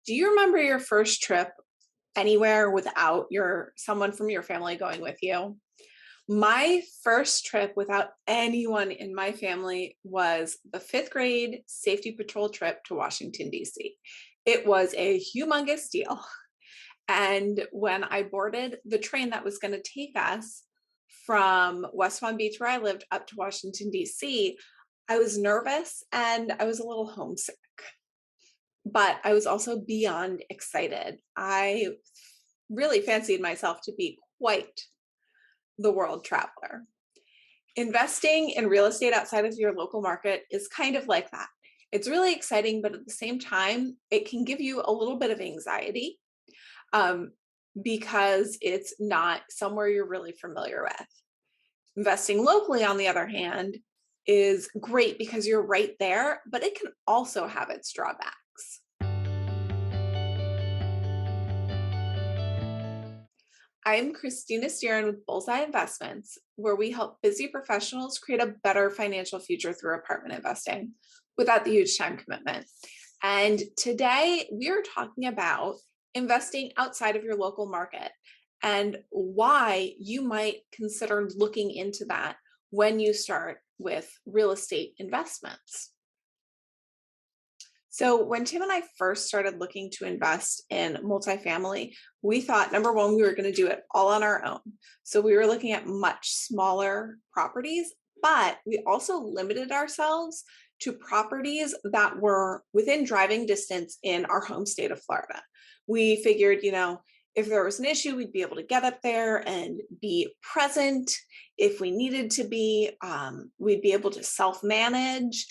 Do you remember your first trip anywhere without someone from your family going with you? My first trip without anyone in my family was the fifth grade safety patrol trip to Washington, D.C. It was a humongous deal. And when I boarded the train that was going to take us from West Palm Beach, where I lived, up to Washington, D.C., I was nervous and I was a little homesick, but I was also beyond excited. I really fancied myself to be quite the world traveler. Investing in real estate outside of your local market is kind of like that. It's really exciting, but at the same time, it can give you a little bit of anxiety um, because it's not somewhere you're really familiar with. Investing locally, on the other hand, is great because you're right there, but it can also have its drawbacks. I'm Christina Steeren with Bullseye Investments, where we help busy professionals create a better financial future through apartment investing without the huge time commitment. And today we are talking about investing outside of your local market and why you might consider looking into that when you start with real estate investments. So when Tim and I first started looking to invest in multifamily, we thought, number one, we were going to do it all on our own. So we were looking at much smaller properties, but we also limited ourselves to properties that were within driving distance in our home state of Florida. We figured, if there was an issue, we'd be able to get up there and be present. If we needed to be, we'd be able to self-manage.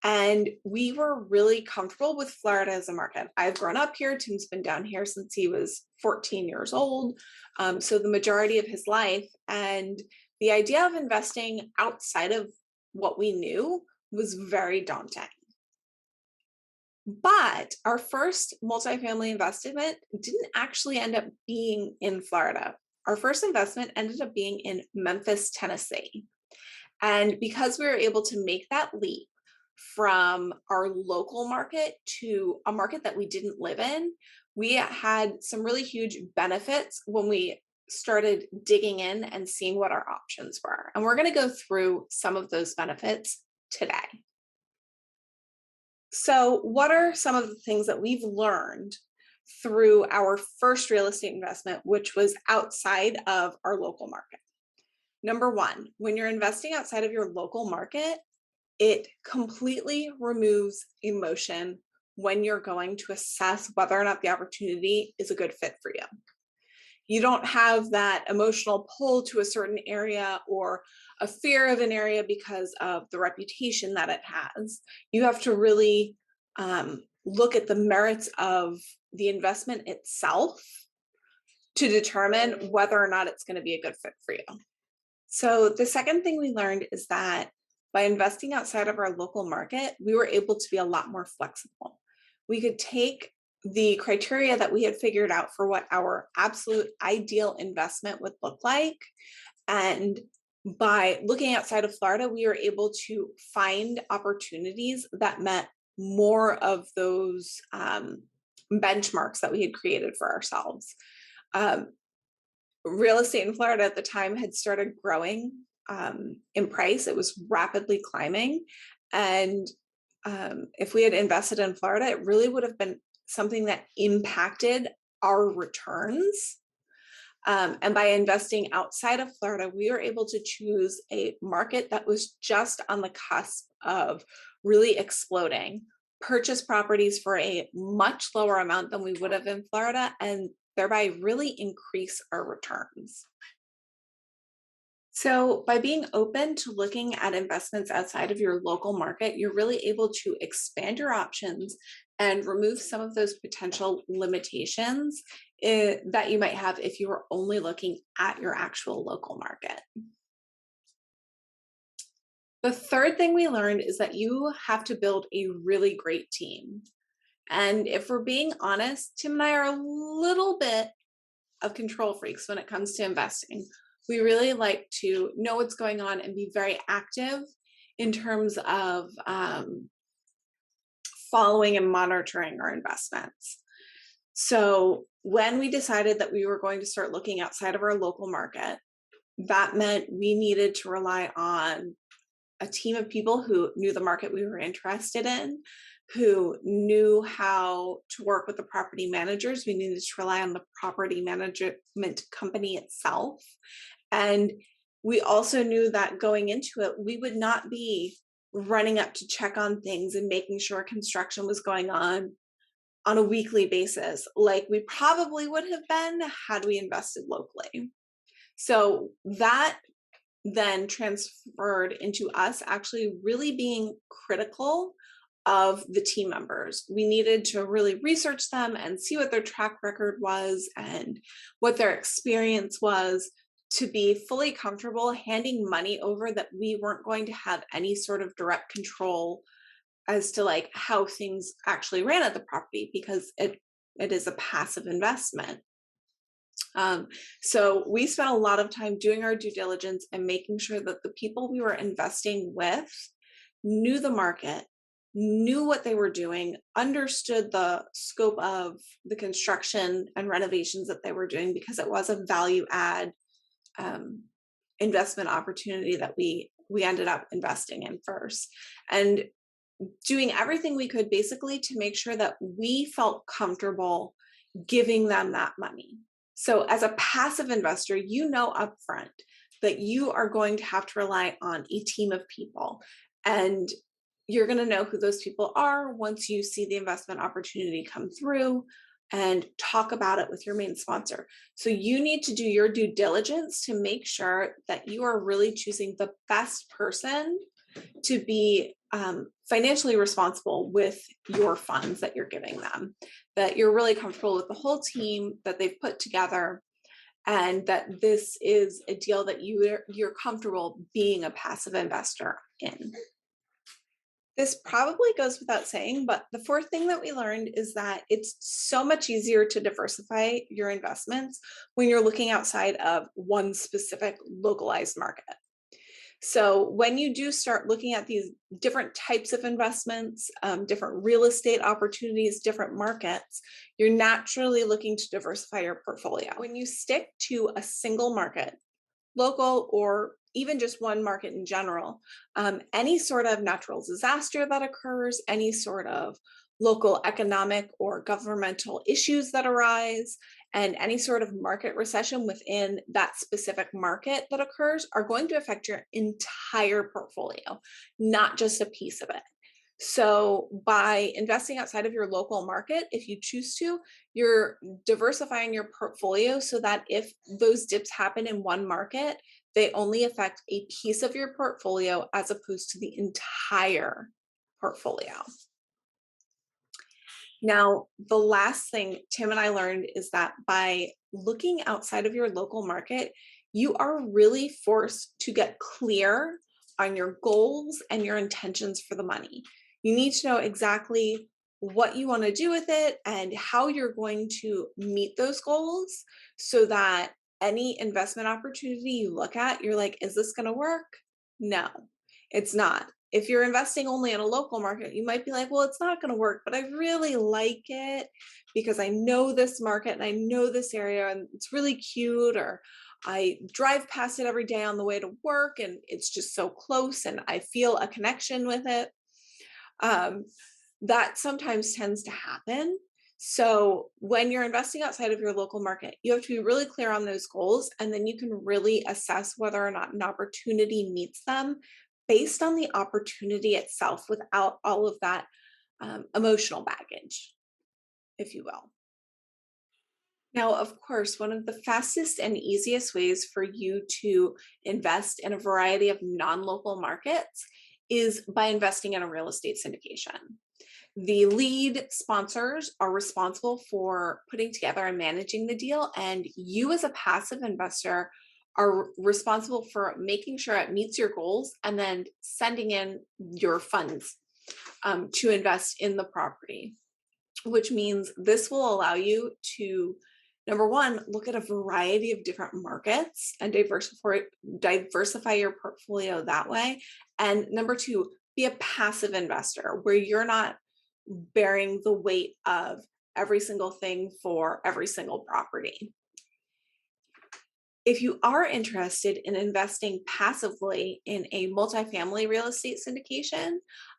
And we were really comfortable with Florida as a market. I've grown up here. Tim's been down here since he was 14 years old. So the majority of his life. And the idea of investing outside of what we knew was very daunting. But our first multifamily investment didn't actually end up being in Florida. Our first investment ended up being in Memphis, Tennessee. And because we were able to make that leap from our local market to a market that we didn't live in, we had some really huge benefits when we started digging in and seeing what our options were. And we're going to go through some of those benefits today. So, what are some of the things that we've learned through our first real estate investment, which was outside of our local market? Number one, when you're investing outside of your local market, it completely removes emotion when you're going to assess whether or not the opportunity is a good fit for you. You don't have that emotional pull to a certain area or a fear of an area because of the reputation that it has. You have to really look at the merits of the investment itself to determine whether or not it's going to be a good fit for you. So the second thing we learned is that by investing outside of our local market, we were able to be a lot more flexible. We could take the criteria that we had figured out for what our absolute ideal investment would look like. And by looking outside of Florida, we were able to find opportunities that met more of those benchmarks that we had created for ourselves. Real estate in Florida at the time had started growing in price. It was rapidly climbing. And if we had invested in Florida, it really would have been something that impacted our returns. And by investing outside of Florida, we were able to choose a market that was just on the cusp of really exploding, purchase properties for a much lower amount than we would have in Florida, and thereby really increase our returns. So by being open to looking at investments outside of your local market, you're really able to expand your options and remove some of those potential limitations that you might have if you were only looking at your actual local market. The third thing we learned is that you have to build a really great team. And if we're being honest, Tim and I are a little bit of control freaks when it comes to investing. We really like to know what's going on and be very active in terms of following and monitoring our investments. So when we decided that we were going to start looking outside of our local market, that meant we needed to rely on a team of people who knew the market we were interested in, who knew how to work with the property managers. We needed to rely on the property management company itself. And we also knew that going into it, we would not be running up to check on things and making sure construction was going on a weekly basis, like we probably would have been had we invested locally. So that then transferred into us actually really being critical of the team members. We needed to really research them and see what their track record was and what their experience was to be fully comfortable handing money over that we weren't going to have any sort of direct control as to like how things actually ran at the property, because it is a passive investment. So we spent a lot of time doing our due diligence and making sure that the people we were investing with knew the market, knew what they were doing, understood the scope of the construction and renovations that they were doing, because it was a value add investment opportunity that we ended up investing in first, and doing everything we could basically to make sure that we felt comfortable giving them that money. So as a passive investor, you know upfront that you are going to have to rely on a team of people, and you're going to know who those people are once you see the investment opportunity come through and talk about it with your main sponsor. So you need to do your due diligence to make sure that you are really choosing the best person to be financially responsible with your funds that you're giving them, that you're really comfortable with the whole team that they've put together, and that this is a deal that you're comfortable being a passive investor in. This probably goes without saying, but the fourth thing that we learned is that it's so much easier to diversify your investments when you're looking outside of one specific localized market. So when you do start looking at these different types of investments, different real estate opportunities, different markets, you're naturally looking to diversify your portfolio. When you stick to a single market, local or even just one market in general, any sort of natural disaster that occurs, any sort of local economic or governmental issues that arise, and any sort of market recession within that specific market that occurs are going to affect your entire portfolio, not just a piece of it. So by investing outside of your local market, if you choose to, you're diversifying your portfolio so that if those dips happen in one market, they only affect a piece of your portfolio as opposed to the entire portfolio. Now, the last thing Tim and I learned is that by looking outside of your local market, you are really forced to get clear on your goals and your intentions for the money. You need to know exactly what you want to do with it and how you're going to meet those goals, so that any investment opportunity you look at, you're like, is this going to work? No, it's not. If you're investing only in a local market, you might be like, well, it's not going to work, but I really like it because I know this market and I know this area and it's really cute, or I drive past it every day on the way to work and it's just so close and I feel a connection with it. That sometimes tends to happen. So when you're investing outside of your local market, you have to be really clear on those goals, and then you can really assess whether or not an opportunity meets them based on the opportunity itself, without all of that emotional baggage, if you will. Now, of course, one of the fastest and easiest ways for you to invest in a variety of non-local markets is by investing in a real estate syndication. The lead sponsors are responsible for putting together and managing the deal, and you as a passive investor are responsible for making sure it meets your goals and then sending in your funds to invest in the property, which means this will allow you to, number one, look at a variety of different markets and diversify your portfolio that way. And number two, be a passive investor where you're not bearing the weight of every single thing for every single property. If you are interested in investing passively in a multifamily real estate syndication,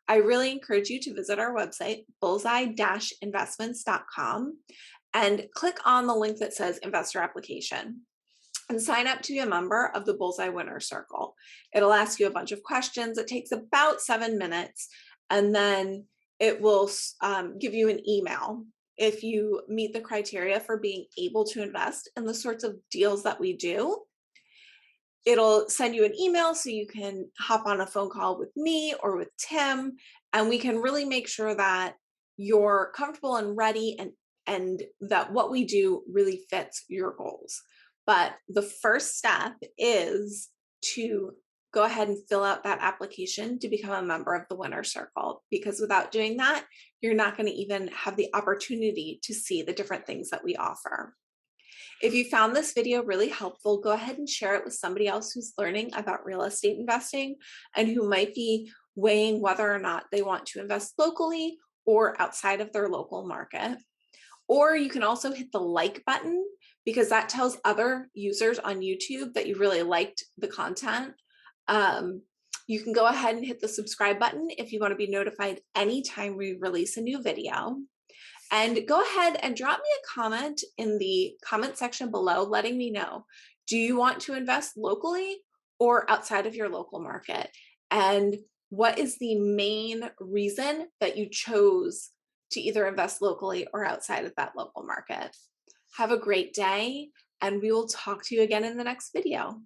I really encourage you to visit our website, bullseye-investments.com, and click on the link that says investor application and sign up to be a member of the Bullseye Winner Circle. It'll ask you a bunch of questions. It takes about 7 minutes, and then it will give you an email. If you meet the criteria for being able to invest in the sorts of deals that we do, it'll send you an email so you can hop on a phone call with me or with Tim, and we can really make sure that you're comfortable and ready, and that what we do really fits your goals. But the first step is to go ahead and fill out that application to become a member of the Winner Circle, because without doing that, you're not going to even have the opportunity to see the different things that we offer. If you found this video really helpful, go ahead and share it with somebody else who's learning about real estate investing and who might be weighing whether or not they want to invest locally or outside of their local market. Or you can also hit the like button, because that tells other users on YouTube that you really liked the content. You can go ahead and hit the subscribe button if you want to be notified anytime we release a new video. And go ahead and drop me a comment in the comment section below letting me know, do you want to invest locally or outside of your local market? And what is the main reason that you chose to either invest locally or outside of that local market? Have a great day, and we will talk to you again in the next video.